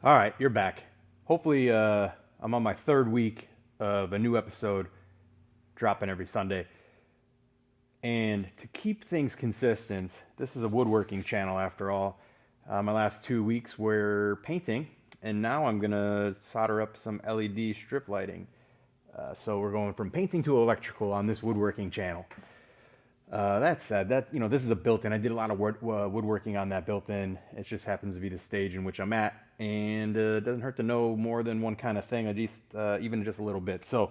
All right, you're back. Hopefully, I'm on my third week of a new episode dropping every Sunday. And to keep things consistent, this is a woodworking channel after all. My last 2 weeks were painting, and now I'm gonna solder up some LED strip lighting. So we're going from painting to electrical on this woodworking channel. That said, this is a built-in. I did a lot of woodworking on that built-in. It just happens to be the stage in which I'm at, and it doesn't hurt to know more than one kind of thing. At least even just a little bit. So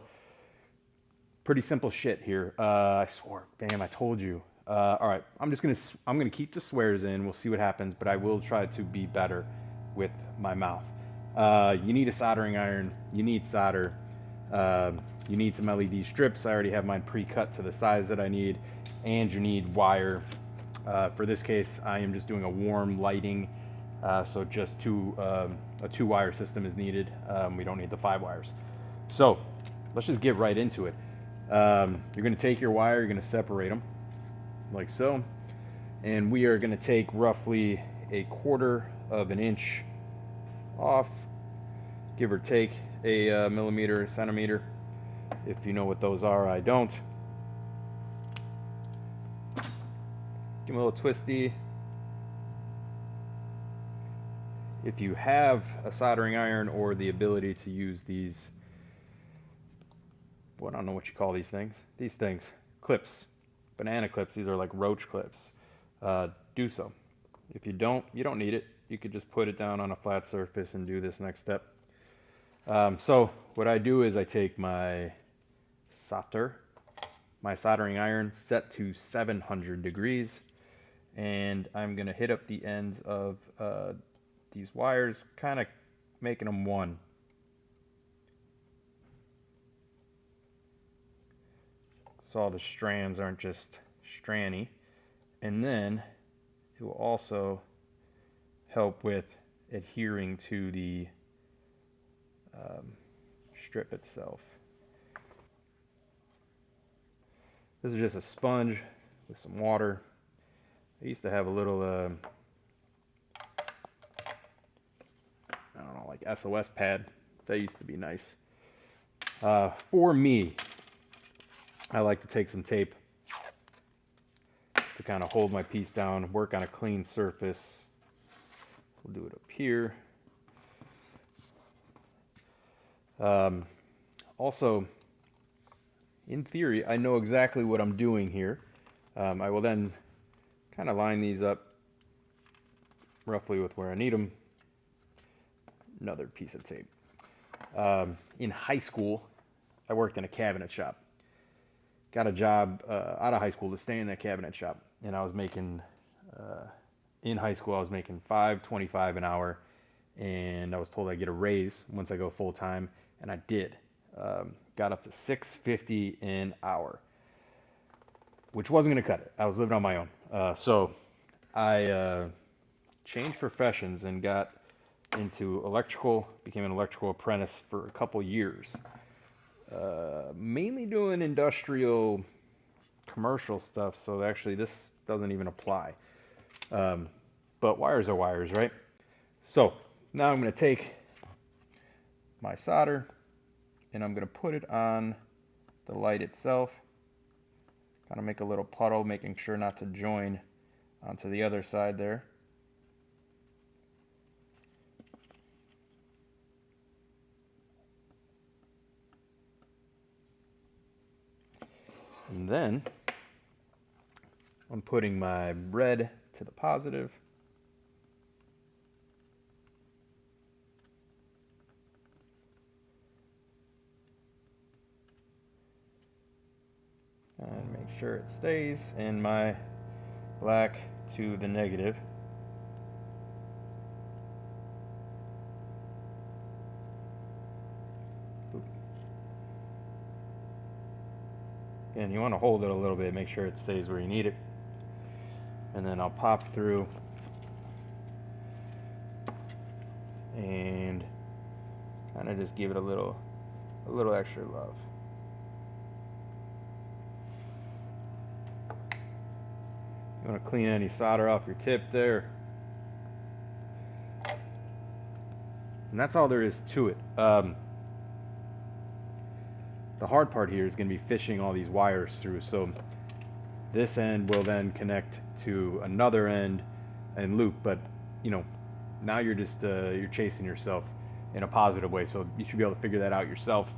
pretty simple shit here. I swore, bam! I told you. All right, I'm gonna keep the swears in. We'll see what happens, but I will try to be better with my mouth. You need a soldering iron. You need solder. Uh, you need some LED strips. I already have mine pre-cut to the size that I need, and you need wire. For this case, I am just doing a warm lighting, so just a two-wire system is needed. We don't need the 5 wires. So let's just get right into it. You're going to take your wire, you're going to separate them like so, and we are going to take roughly 1/4 of an inch off, give or take a millimeter, centimeter. If you know what those are, I don't. Give them a little twisty. If you have a soldering iron or the ability to use these, well, I don't know what you call these things. These things, clips, banana clips. These are like roach clips. Do so. If you don't need it. You could just put it down on a flat surface and do this next step. So what I do is I take my soldering iron set to 700 degrees, and I'm gonna hit up the ends of these wires, kind of making them one. So all the strands aren't just strandy. And then it will also help with adhering to the strip itself. This is just a sponge with some water. I used to have a little, I don't know, like SOS pad. That used to be nice. For me, I like to take some tape to kind of hold my piece down, work on a clean surface. We'll do it up here. Also, in theory, I know exactly what I'm doing here. I will then kind of line these up roughly with where I need them. Another piece of tape. In high school, I worked in a cabinet shop. Got a job out of high school to stay in that cabinet shop, and I was making in high school I was making $5.25 an hour, and I was told I'd get a raise once I go full time, and I did. Got up to $6.50 an hour, which wasn't going to cut it. I was living on my own, so I changed professions and got into electrical. Became an electrical apprentice for a couple years. Mainly doing industrial commercial stuff, so actually this doesn't even apply. But wires are wires, right? So now I'm going to take my solder and I'm going to put it on the light itself. Kind of make a little puddle, making sure not to join onto the other side there. And then I'm putting my red to the positive. And make sure it stays, and my black to the negative. And you want to hold it a little bit, make sure it stays where you need it. And then I'll pop through and kind of just give it a little extra love. You want to clean any solder off your tip there. And that's all there is to it. The hard part here is going to be fishing all these wires through. So this end will then connect to another end and loop. But, you know, now you're just you're chasing yourself in a positive way. So you should be able to figure that out yourself.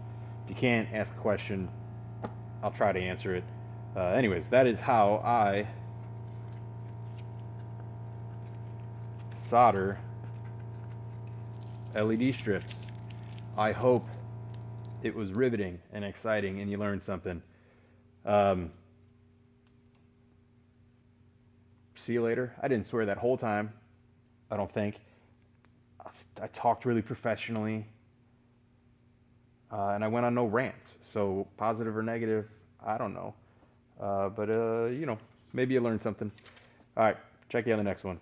If you can't, ask a question. I'll try to answer it. Anyways, that is how I solder LED strips. I hope it was riveting and exciting and you learned something. See you later. I didn't swear that whole time, I don't think. I talked really professionally. And I went on no rants. So positive or negative, I don't know. But you know, maybe you learned something. All right, check you on the next one.